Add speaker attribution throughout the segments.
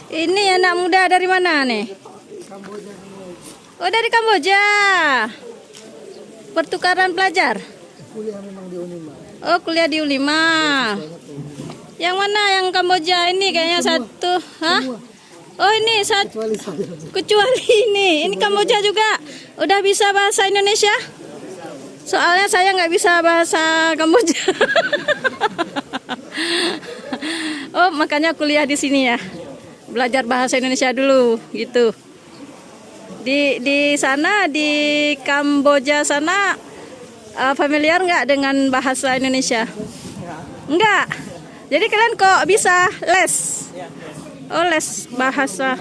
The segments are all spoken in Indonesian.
Speaker 1: Ini anak muda dari mana nih? Oh, dari Kamboja. Pertukaran pelajar.
Speaker 2: Kuliah memang di Unima.
Speaker 1: Oh, kuliah di Unima. Yang mana yang Kamboja ini kayaknya satu, hah? Oh, ini satu.
Speaker 2: Kecuali saya.
Speaker 1: Kecuali ini Kamboja juga. Udah bisa bahasa Indonesia? Soalnya saya nggak bisa bahasa Kamboja. Oh, makanya kuliah di sini ya. Belajar bahasa Indonesia dulu, gitu. Di sana di Kamboja sana familiar nggak dengan bahasa Indonesia? Enggak. Jadi kalian kok bisa les? Oh, les bahasa.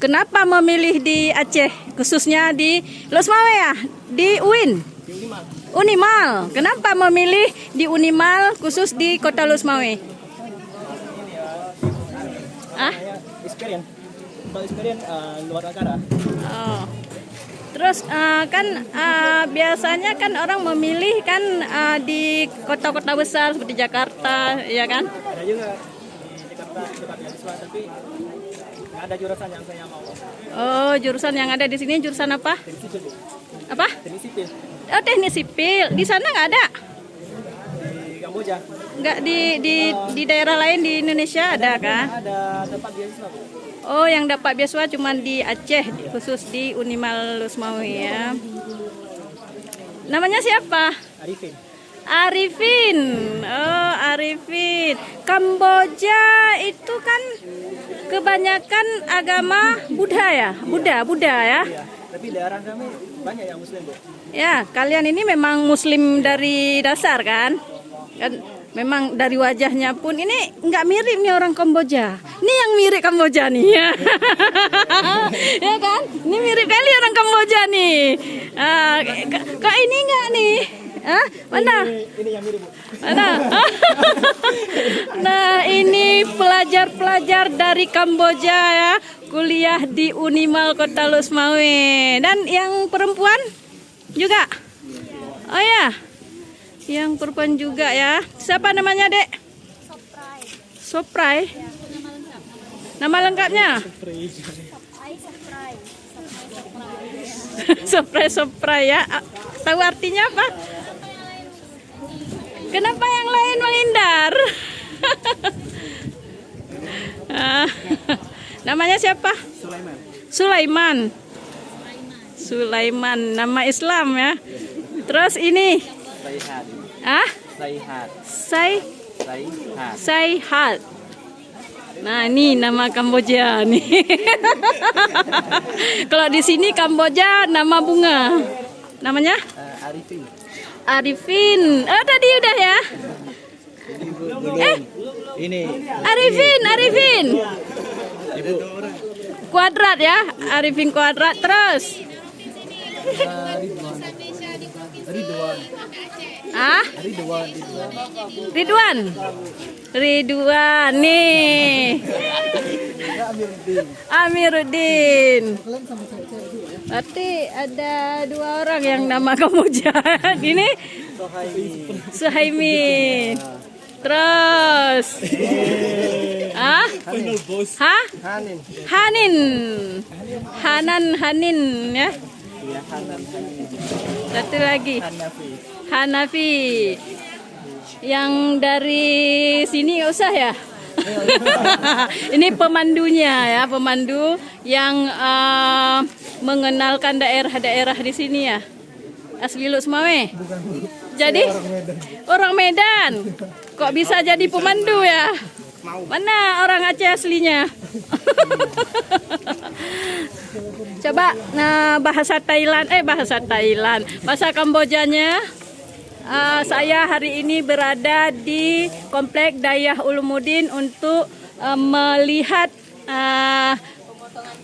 Speaker 1: Kenapa memilih di Aceh, khususnya di Losmawe ya? Di UIN? Unimal. Kenapa memilih di Unimal khusus di Kota Losmawe? Ah?
Speaker 3: Experience. Kalau experience luar negara.
Speaker 1: Oh. Terus kan biasanya kan orang memilih kan di kota-kota besar seperti Jakarta, ya kan?
Speaker 3: Ada juga di Jakarta dekat mahasiswa, tapi nggak ada jurusan yang saya mau.
Speaker 1: Oh, jurusan yang ada di sini jurusan apa?
Speaker 3: Teknik sipil.
Speaker 1: Apa?
Speaker 3: Teknik sipil
Speaker 1: Oh, teknik sipil. Di sana nggak ada?
Speaker 3: di Kamboja.
Speaker 1: Nggak di daerah lain di Indonesia ada kan?
Speaker 3: Ada tempat beasiswa, Bu.
Speaker 1: Oh, yang dapat beasiswa cuma di Aceh, khusus di Unimal Losmawe ya. Namanya siapa?
Speaker 3: Arifin.
Speaker 1: Arifin. Oh, Arifin. Kamboja itu kan kebanyakan agama Buddha ya? Buddha ya.
Speaker 3: Iya. Tapi daerah kami banyak yang Muslim, Bu.
Speaker 1: Ya, kalian ini memang Muslim dari dasar kan? Kan memang dari wajahnya pun ini nggak mirip nih orang Kamboja. Ini yang mirip Kamboja nih ya. Ya kan? Ini mirip kali orang Kamboja nih. Kok ini nggak nih? Hah? Mana?
Speaker 3: Ini yang mirip, Bu.
Speaker 1: Mana? Nah, ini pelajar-pelajar dari Kamboja ya, kuliah di Unimal Kota Losmawe. Dan yang perempuan juga? Oh ya, yang perempuan juga ya. Siapa namanya, Dek? Soprai. Nama lengkapnya? Soprai ya. Tahu artinya apa? Kenapa yang lain menghindar? Namanya siapa?
Speaker 3: Sulaiman.
Speaker 1: Sulaiman, nama Islam ya. Terus ini?
Speaker 3: Saihat.
Speaker 1: Ah?
Speaker 3: Saihat.
Speaker 1: Saihat. Saihat. Nah, ini nama Kamboja nih. Kalau di sini Kamboja nama bunga. Namanya?
Speaker 3: Arifin.
Speaker 1: Arifin. Oh, tadi udah ya?
Speaker 3: Ini
Speaker 1: Arifin.
Speaker 3: Ibu.
Speaker 1: Kuadrat ya? Arifin kuadrat. Terus?
Speaker 3: Ridwan.
Speaker 1: Ah?
Speaker 3: Ridwan.
Speaker 1: Ridwan nih. Amiruddin. Berarti ada 2 orang yang nama Kamboja. Ini Suhaimin. Terus ah? Hah? Hanin ya.
Speaker 3: Iya, Hanan.
Speaker 1: Satu lagi.
Speaker 3: Hanafi.
Speaker 1: Hanafi. Yang dari sini nggak usah ya. Ini pemandunya ya, pemandu yang mengenalkan daerah-daerah di sini ya. Asli Losmawe. Jadi orang Medan. Kok bisa jadi pemandu ya? Mana orang Aceh aslinya? Coba bahasa Kambojanya. Saya hari ini berada di Komplek Dayah Ulumuddin untuk melihat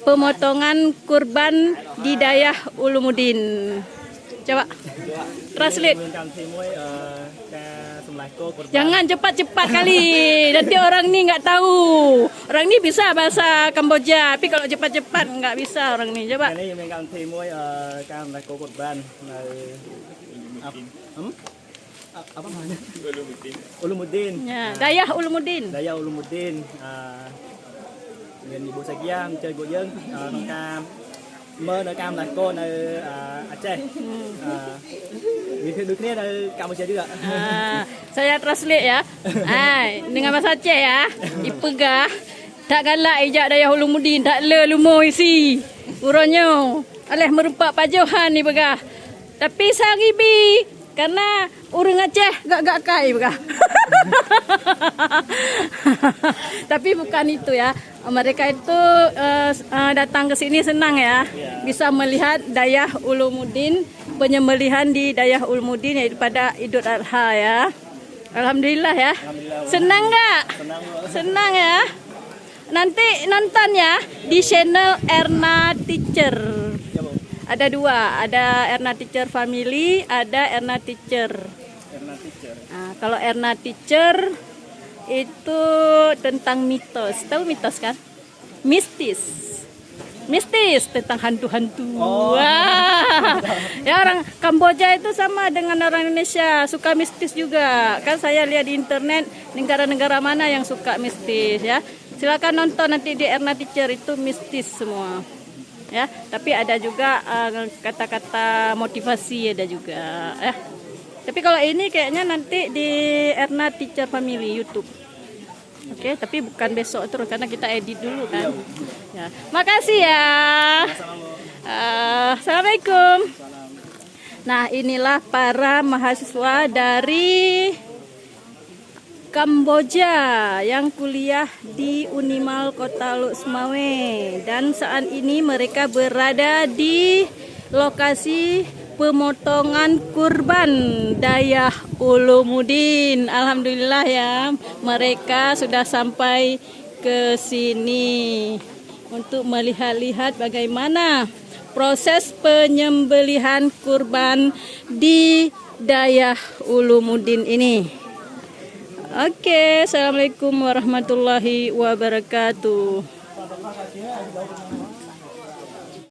Speaker 1: pemotongan kurban di Dayah Ulumuddin. Coba translate. Jangan cepat-cepat kali, nanti orang ini nggak tahu. Orang ini bisa bahasa Kamboja, tapi kalau cepat-cepat nggak bisa orang ini. Coba.
Speaker 3: Ini yang apa namanya? Ulumuddin.
Speaker 1: Ya, Dayah Ulumuddin.
Speaker 3: Dayah Ulumuddin. មាននិបុសគាអញ្ជើញពួកយើងក្នុងការមើលនៅកម្មឡាកូននៅអាចេះមានភាពដូចគ្នានៅកម្ពុជាjuga
Speaker 1: Saya translate ya. Dengan bahasa Aceh ya. Ipegah tak galak ijak daya Ulumuddin tak le lumo isi. Uronyo aleh merupak pajohan ni begah. Tapi saribi karena urang Aceh gak kai begah. Tapi bukan itu ya. Mereka itu datang ke sini senang ya. Bisa melihat Dayah Ulumuddin, penyembelihan di Dayah Ulumuddin yaitu pada Idul Adha ya. Alhamdulillah ya. Senang nggak? Senang ya. Nanti nonton ya di channel Erna Teacher. Ada dua, ada Erna Teacher Family, ada Erna Teacher. Nah, kalau Erna Teacher itu tentang mitos. Tahu mitos kan? Mistis tentang hantu-hantu. Wah. Ya orang Kamboja itu sama dengan orang Indonesia, suka mistis juga. Kan saya lihat di internet negara-negara mana yang suka mistis ya. Silakan nonton nanti di Erna Teacher, itu mistis semua. Ya, tapi ada juga kata-kata motivasi ada juga ya. Tapi kalau ini kayaknya nanti di Erna Teacher Family YouTube. Oke, tapi bukan besok terus karena kita edit dulu kan. Ya. Makasih ya. Assalamualaikum. Nah, inilah para mahasiswa dari Kamboja yang kuliah di Unimal Kota Luk Semawe, dan saat ini mereka berada di lokasi pemotongan kurban Dayah Ulumuddin. Alhamdulillah ya, mereka sudah sampai ke sini untuk melihat-lihat bagaimana proses penyembelihan kurban di Dayah Ulumuddin ini. Oke, assalamualaikum warahmatullahi wabarakatuh.